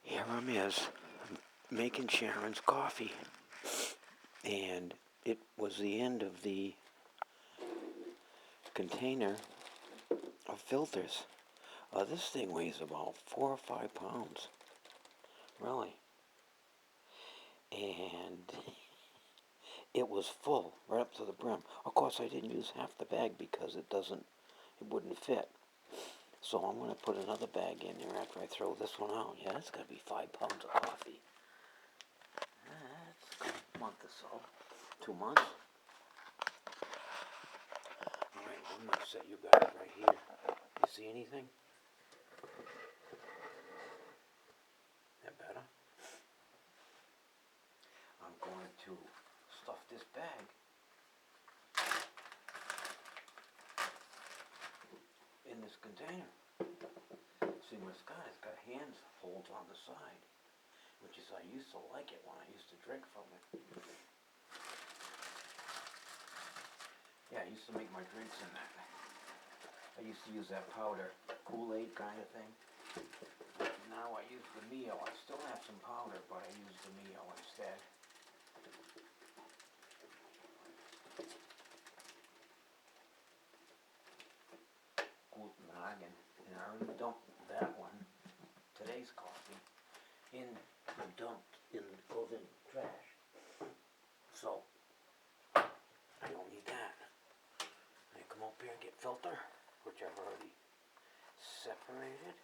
Here I'm making Sharon's coffee, and it was the end of the container of filters. This thing weighs about 4 or 5 pounds, really, and it was full right up to the brim. Of course, I didn't use half the bag because it wouldn't fit. So I'm going to put another bag in there after I throw this one out. Yeah, that's got to be 5 pounds of coffee. That's a month or so. 2 months. All right, I'm going to set you guys right here. You see anything? That better? I'm going to stuff this bag in this container. See, what it's got hands holds on the side, which is, I used to like it when I used to drink from it. Yeah, I used to make my drinks in that. I used to use that powder, Kool-Aid kind of thing. Now I use the Mio. I still have some powder, but I use the Mio instead. Guten and I already dumped that one, today's coffee, in goes in trash. So, I don't need that. I come up here and get filter, which I've already separated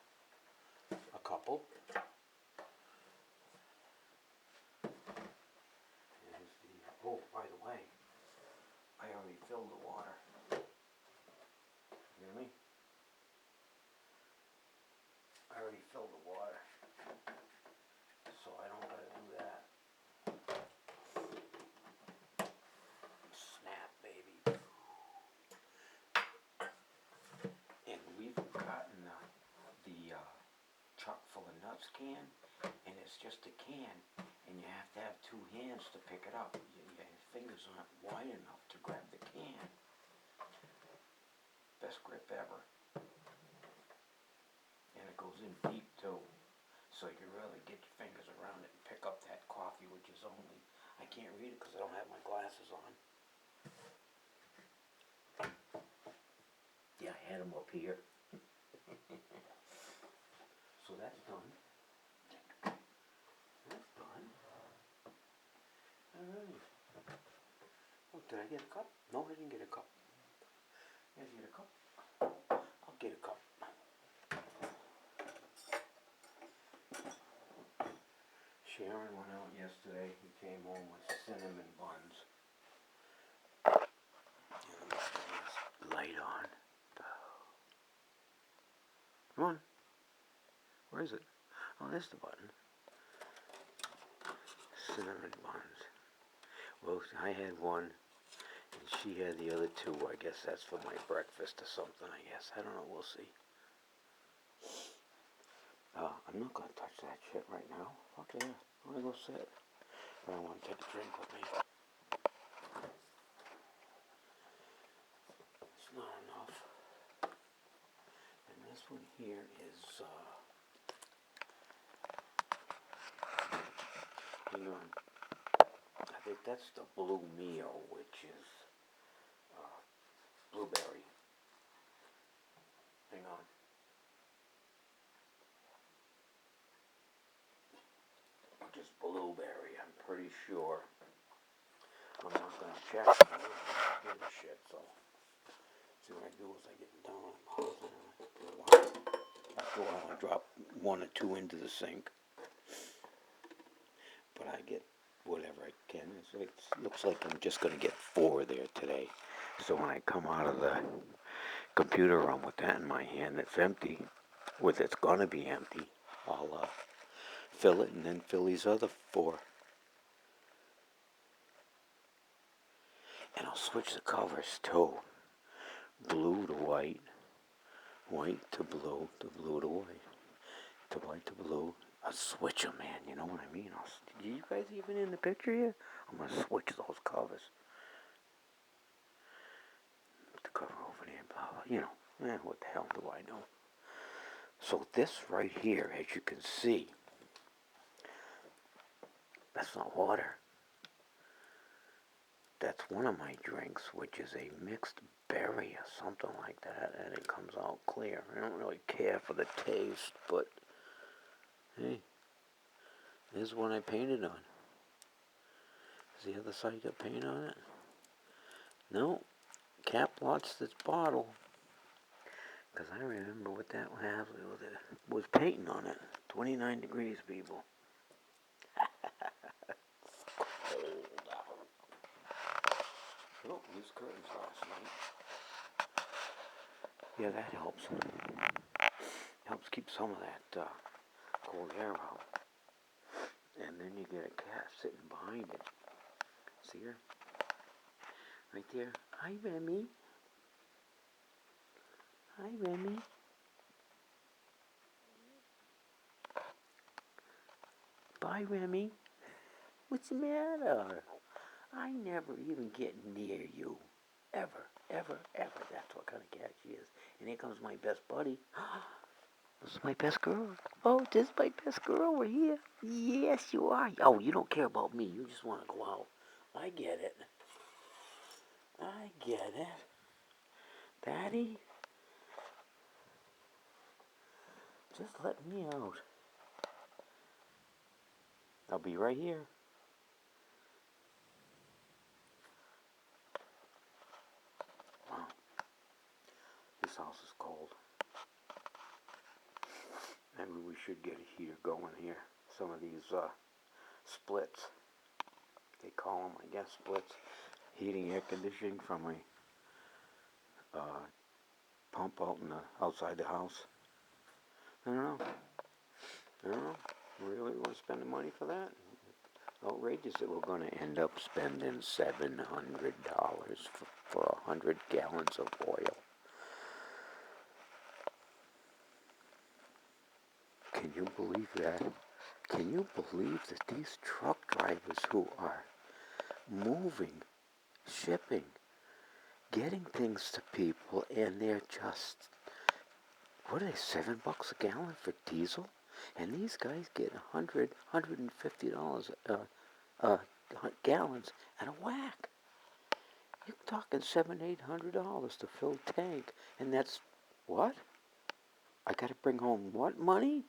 a couple. Oh, by the way, I already filled the water. You hear me? I already filled the water, so I don't gotta do that. Snap, baby. And we've gotten the chock full of nuts can, and it's just a can, and you have to have two hands to pick it up. Your fingers aren't wide enough to grab the can. Best grip ever. And it goes in deep too, so you really get your fingers around it and pick up that coffee, which is only, I can't read it because I don't have my glasses on. Yeah, I had them up here. So that's done. That's done. Alright. Oh, did I get a cup? No, I didn't get a cup. You guys get a cup? I'll get a cup. Sharon went out yesterday. He came home with cinnamon buns. And let me turn this light on. Come on. Where is it? Oh, there's the button. Cinnamon buns. Well, I had one, and she had the other two. I guess that's for my breakfast or something, I guess. I don't know. We'll see. I'm not going to touch that shit right now. Fuck yeah. I'm going to go sit. But I want to take a drink with me. It's not enough. And this one here is, hang on. I think that's the Blue Mio, which is blueberry. Hang on. Just blueberry, I'm pretty sure. I'm not going to check. I don't give a shit, so. See what I do is I get down on the pause and after a while I drop one or two into the sink. But I get whatever I can. It looks like I'm just going to get 4 there today. So when I come out of the computer room with that in my hand that's empty, with it's going to be empty, I'll fill it and then fill these other 4. And I'll switch the colors too. Blue to white, white to blue to white, to white to blue. I'll switch them, man, you know what I mean? Are you guys even in the picture here? I'm going to switch those covers. Put the cover over there, blah, blah, you know. What the hell do I know? So this right here, as you can see, That's not water. That's one of my drinks, which is a mixed berry or something like that, and it comes out clear. I don't really care for the taste, but hey, here's one I painted on. Does the other side got paint on it? No. Cap lots this bottle. Because I remember what that was painting on it. 29 degrees, people. Cold out. Oh, used curtains last night. Yeah, that helps. Helps keep some of that cold air out. And then you get a cat sitting behind it. See her? Right there. Hi, Remy. Hi, Remy. Bye, Remy. What's the matter? I never even get near you. Ever, ever, ever. That's what kind of cat she is. And here comes my best buddy. This is my best girl. Oh, this is my best girl. We're here. Yes, you are. Oh, you don't care about me. You just want to go out. I get it. I get it. Daddy, just let me out. I'll be right here. Wow. This house is cold. Maybe we should get a heater going here. Some of these splits. They call them, I guess, splits. Heating, air conditioning from a pump out in the outside the house. I don't know. Really want to spend the money for that? Outrageous that we're going to end up spending $700 for 100 gallons of oil. Can you believe that? Can you believe that these truck drivers who are moving, shipping, getting things to people, and they're just, what are they, $7 a gallon for diesel? And these guys get $150 gallons at a whack. You're talking $700-800 to fill tank, and that's what? I got to bring home what money?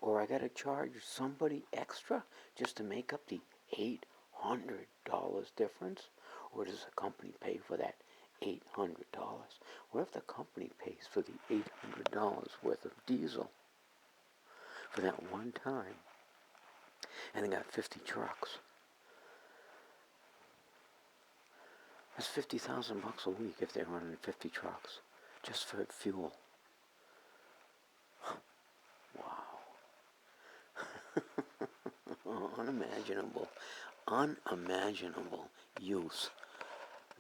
Or I got to charge somebody extra just to make up the $800 difference? Or does the company pay for that $800? What if the company pays for the $800 worth of diesel for that one time? And they got 50 trucks. That's $50,000 a week if they're running 50 trucks just for fuel. Wow. Unimaginable use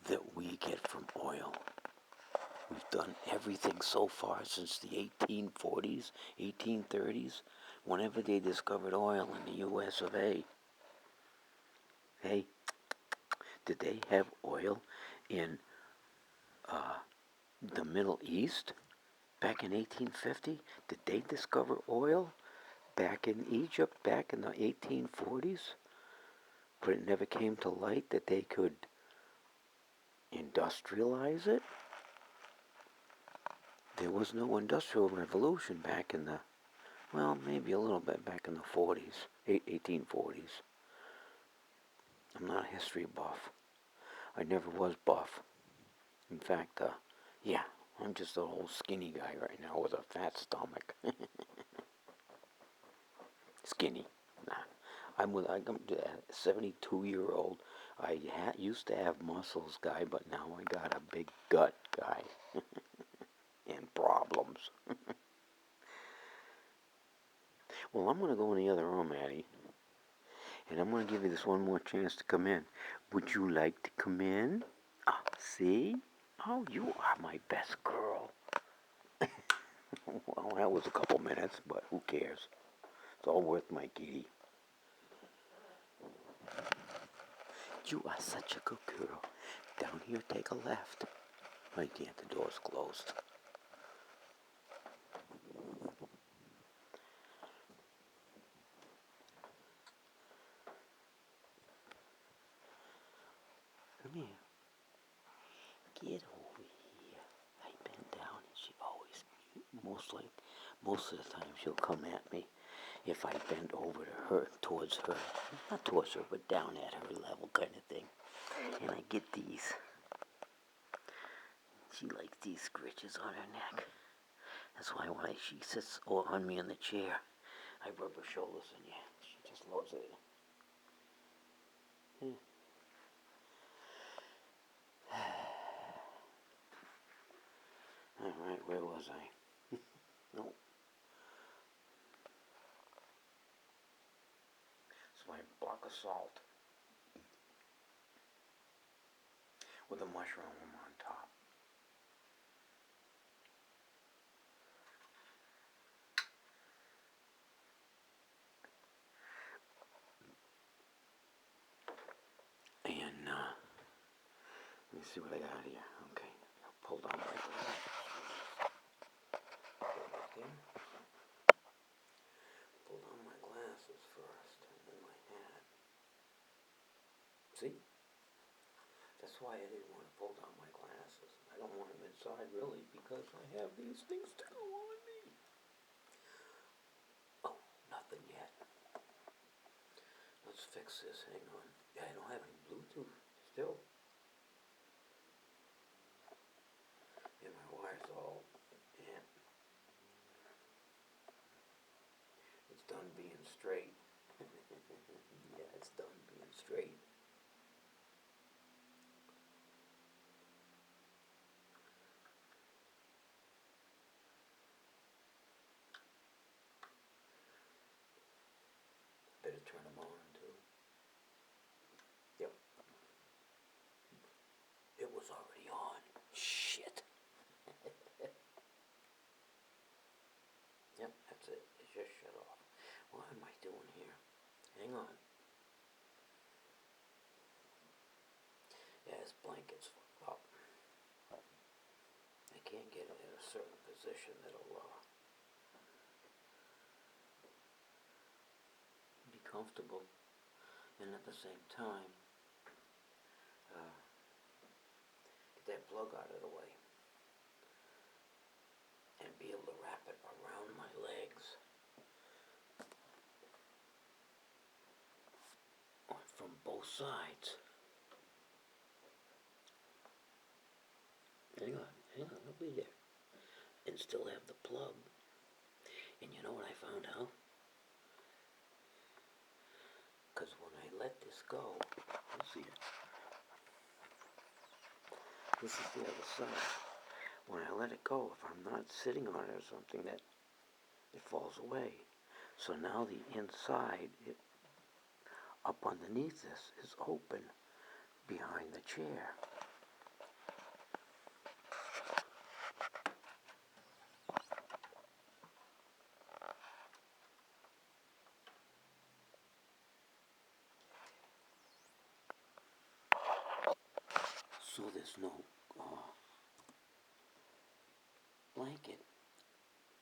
that we get from oil. We've done everything so far since the 1840s, 1830s, whenever they discovered oil in the US of A. Hey, did they have oil in the Middle East back in 1850? Did they discover oil back in Egypt back in the 1840s? But it never came to light that they could industrialize it. There was no industrial revolution back in the, well, maybe a little bit back in the 40s, 1840s. I'm not a history buff. I never was buff. In fact, yeah, I'm just an old skinny guy right now with a fat stomach. Skinny. Nah. I'm a 72-year-old. I used to have muscles guy, but now I got a big gut guy. And problems. Well, I'm going to go in the other room, Addie. And I'm going to give you this one more chance to come in. Would you like to come in? Oh, see? Oh, you are my best girl. Well, that was a couple minutes, but who cares? It's all worth my kitty. You are such a good girl. Down here, take a left. I can't, the door's closed. most of the time she'll come at me if I bend over to her, towards her, not towards her, but down at her level kind of thing. And I get these. She likes these scritches on her neck. That's why when she sits on me in the chair, I rub her shoulders and yeah, she just loves it. Alright, where was I? No. It's my block of salt with a mushroom on top. And, let me see what I got here. Okay, I'll pull down my glasses. Right there. Pull down my glasses first, and then my hat. See? That's why I didn't want to pull down my glasses. I don't want them inside, really, because I have these things to go on me. Oh, nothing yet. Let's fix this. Hang on. Yeah, I don't have any Bluetooth still. Yeah, my wire's all, yeah. It's done being straight. Yeah, it's done being straight. Better turn them on, too. Yep. It was already on. Shit. Yep, that's it. It just shut off. What am I doing here? Hang on. Yeah, this blanket's fucked up. I can't get it in a certain position that'll be comfortable, and at the same time, get that plug out of the way, and be able to wrap it around my legs, from both sides. Hang on, it'll be there. And still have the plug. And you know what I found out? Because when I let this go, let's see it. This is the other side. When I let it go, if I'm not sitting on it or something, that it falls away. So now the inside, up underneath this, is open behind the chair. So there's no blanket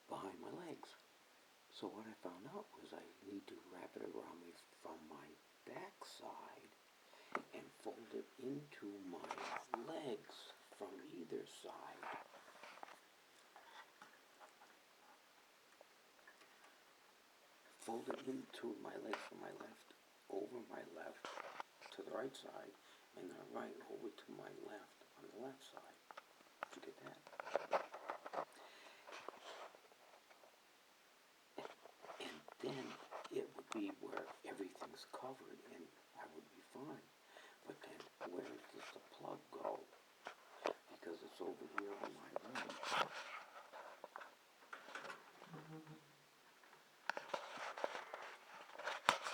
behind my legs. So what I found out was I need to wrap it around me from my back side and fold it into my legs from either side. Fold it into my legs from my left, over my left to the right side, and the right over to my left on the left side. Did you get that? And then it would be where everything's covered and I would be fine. But then where does the plug go? Because it's over here on my right.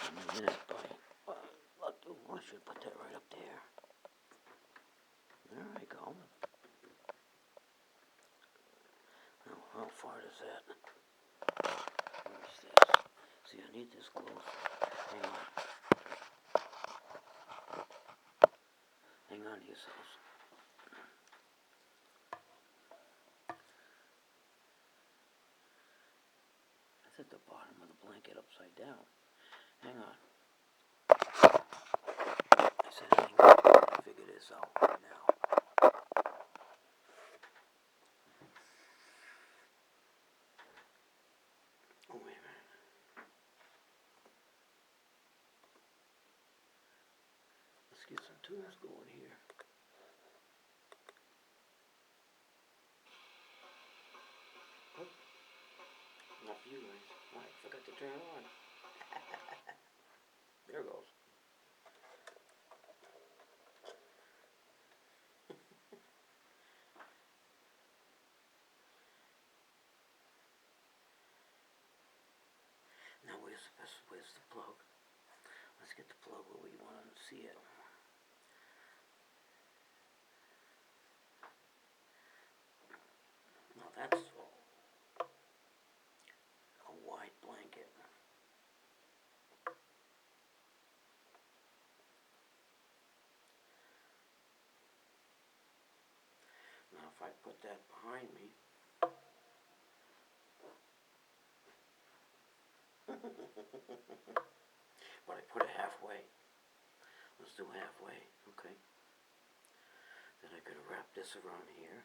In a minute, but I should put that right up there. There I go. Now, how far does that? Where's this? See, I need this close. Hang on. Hang on to yourselves. That's at the bottom of the blanket upside down. Hang on. I said hang on. I'm going to figure this out right now. tools going here? Oh, not for you guys. I forgot to turn it on. There it goes. Now where's the plug? Let's get the plug where we want to see it. Now that's a wide blanket. Now if I put that behind me, but I put it halfway. Let's do halfway, okay. Then I gotta wrap this around here.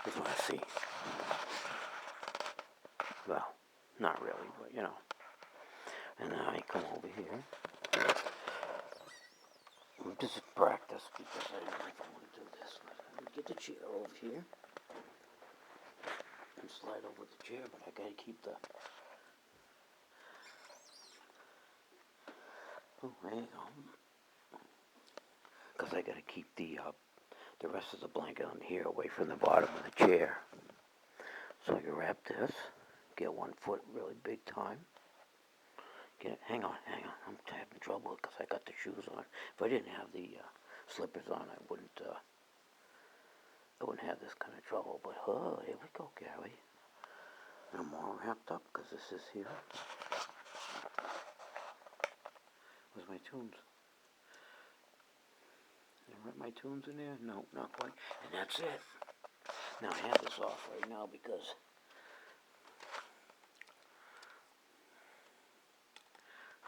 That's what I see. Well, not really, but you know. And then I come over here. This is practice because I don't think I want to do this. Let me get the chair over here. And slide over the chair, but I gotta keep the... Oh, there you go. Because I gotta keep the rest of the blanket on here away from the bottom of the chair. So I can wrap this, get 1 foot really big time. Hang on, I'm having trouble because I got the shoes on. If I didn't have the slippers on, I wouldn't have this kind of trouble. But here we go, Gary. I'm all wrapped up because this is here. Where's my tunes? Did I wrap my tunes in there? No, not quite. And that's it. Now I have this off right now because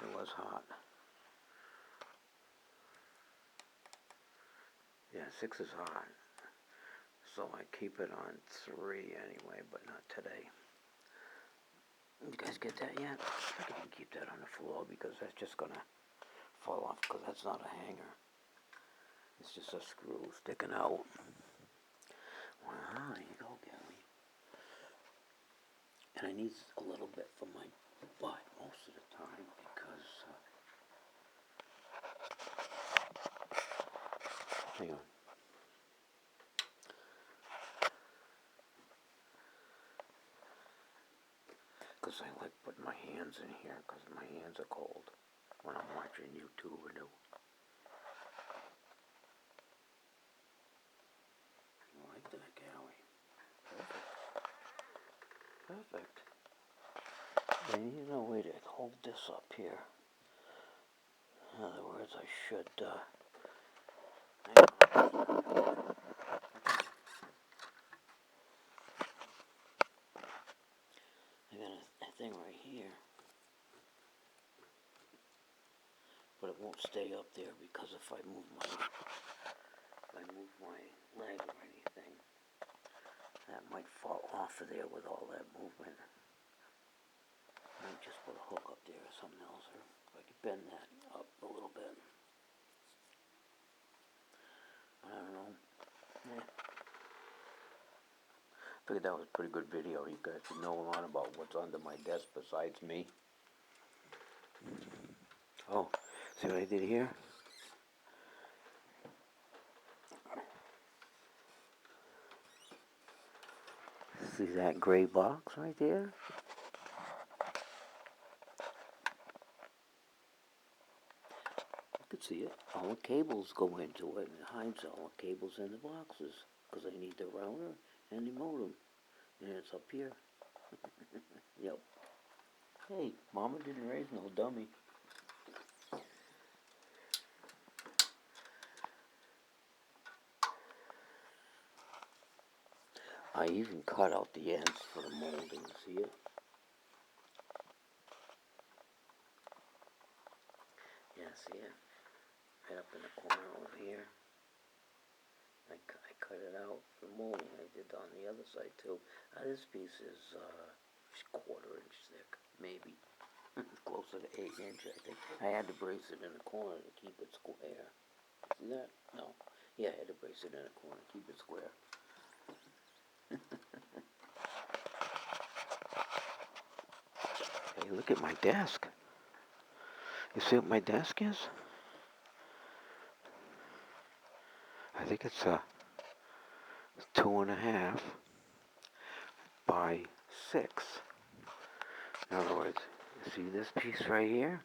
it was hot. Yeah, 6 is hot. So I keep it on 3 anyway, but not today. You guys get that yet? I can keep that on the floor because that's just gonna fall off because that's not a hanger. It's just a screw sticking out. Wow, there you go, Gary. And I need a little bit for my butt most of the time because hang on. Because I like putting my hands in here because my hands are cold when I'm watching YouTube or do. I like that, Gary. Perfect. Perfect. I need a way to hold this up here. In other words, I should, I got a thing right here. But it won't stay up there because if I move my leg or anything, that might fall off of there with all that movement. I might just put a hook up there or something else, or if I could bend that up a little bit. I don't know. Yeah. Figured that was a pretty good video. You guys should know a lot about what's under my desk besides me. Oh, see what I did here? See that gray box right there? You can see it. All the cables go into it, and it hides all the cables in the boxes because I need the router and the modem, and it's up here. Yep. Hey, Mama didn't raise no dummy. I even cut out the ends for the molding, see it? Yeah, see it? in the corner over here. I cut it out for molding. I did on the other side too. This piece is quarter-inch thick, maybe. Closer to 8 inch, I think. I had to brace it in the corner to keep it square. See that? No. Yeah, I had to brace it in the corner to keep it square. Hey, look at my desk. You see what my desk is? I think it's a 2.5 by 6. In other words, you see this piece right here?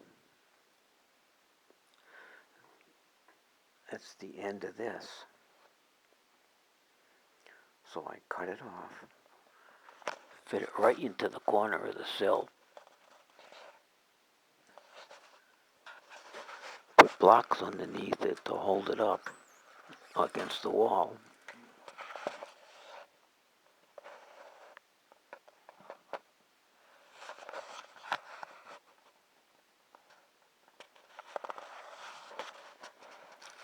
That's the end of this. So I cut it off, fit it right into the corner of the sill. Put blocks underneath it to hold it up against the wall.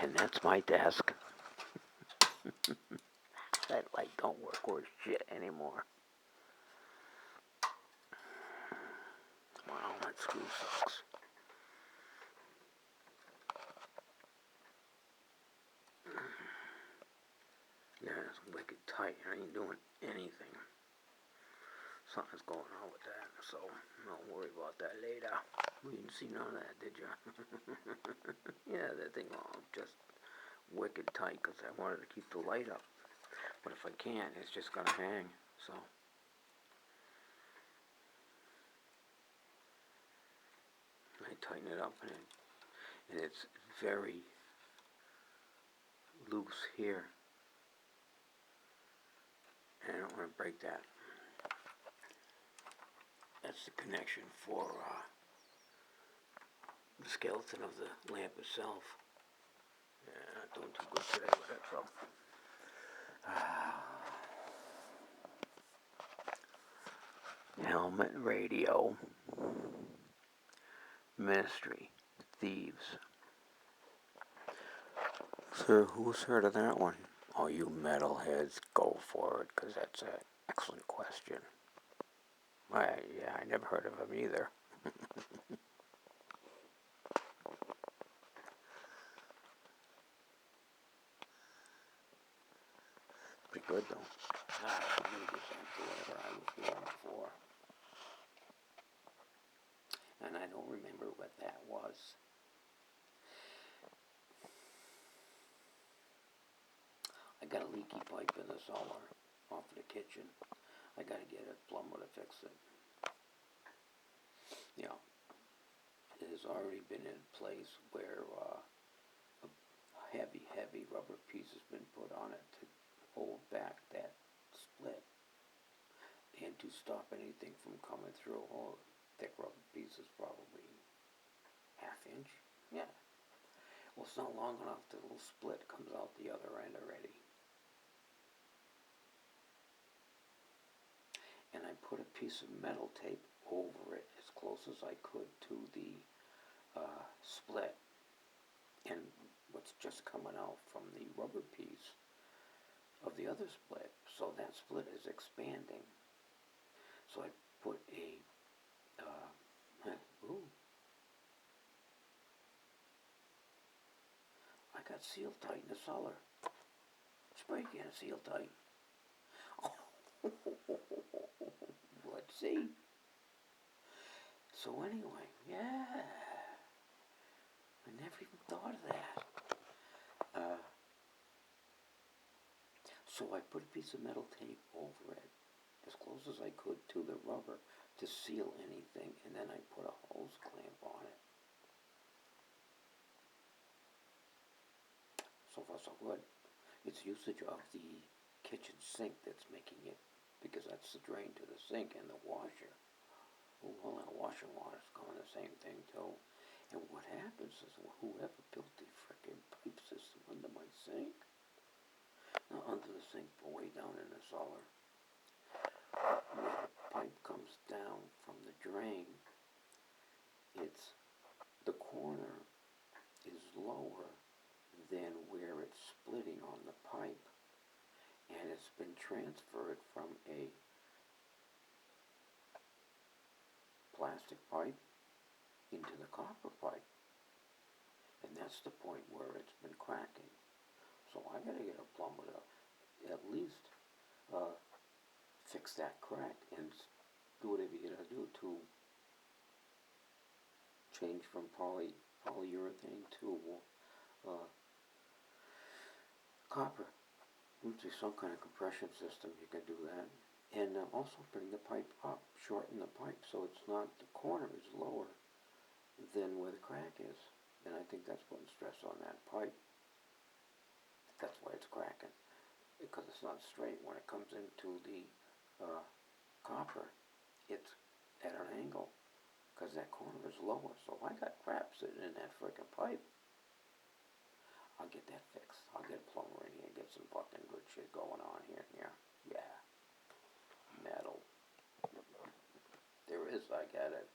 And that's my desk. That light don't work worth shit anymore. Wow, that screw sucks. Yeah, it's wicked tight. I ain't doing anything. Something's going on with that, so don't worry about that later. We didn't see none of that, did you? Yeah, that thing all just wicked tight because I wanted to keep the light up. But if I can't, it's just going to hang, so. I tighten it up, and it's very loose here. And I don't want to break that. That's the connection for the skeleton of the lamp itself. Yeah, not doing too good today with it, so. Helmet radio. Ministry. Thieves. So, who's heard of that one? Oh, you metalheads, go for it, because that's an excellent question. Yeah, I never heard of him either. Pretty good, though. Let me get back to whatever I was doing before. And I don't remember what that was. I got a leaky pipe in the cellar off of the kitchen. I got to get a plumber to fix it. Yeah. It has already been in place where a heavy rubber piece has been put on it to hold back that split and to stop anything from coming through. Oh, thick rubber piece is probably ½ inch. Yeah. Well, it's not long enough. The little split comes out the other end already. And I put a piece of metal tape over it as close as I could to the split and what's just coming out from the rubber piece of the other split. So that split is expanding. So I put a I got seal tight in the cellar. Spray can seal tight. Let's see. So anyway, yeah. I never even thought of that. So I put a piece of metal tape over it, as close as I could to the rubber to seal anything, and then I put a hose clamp on it. So far so good. It's usage of the kitchen sink that's making it, because that's the drain to the sink and the washer. Oh, well, that washer water's going the same thing too. And what happens is whoever built the frickin' pipe system under my sink, not under the sink, but way down in the cellar, where the pipe comes down from the drain, the corner is lower than where it's splitting on the pipe, and it's been transferred from a plastic pipe into the copper pipe, and that's the point where it's been cracking. So I gotta get a plumber to at least fix that crack and do whatever you gotta do to change from polyurethane to copper. Usually some kind of compression system, you can do that. And also bring the pipe up, shorten the pipe so it's not, the corner is lower than where the crack is. And I think that's putting stress on that pipe. That's why it's cracking, because it's not straight. When it comes into the copper, it's at an angle, because that corner is lower. So I got crap sitting in that frickin' pipe. I'll get that fixed. I'll get a plumber in here and get some fucking good shit going on here. Yeah. Metal. There is, I got it.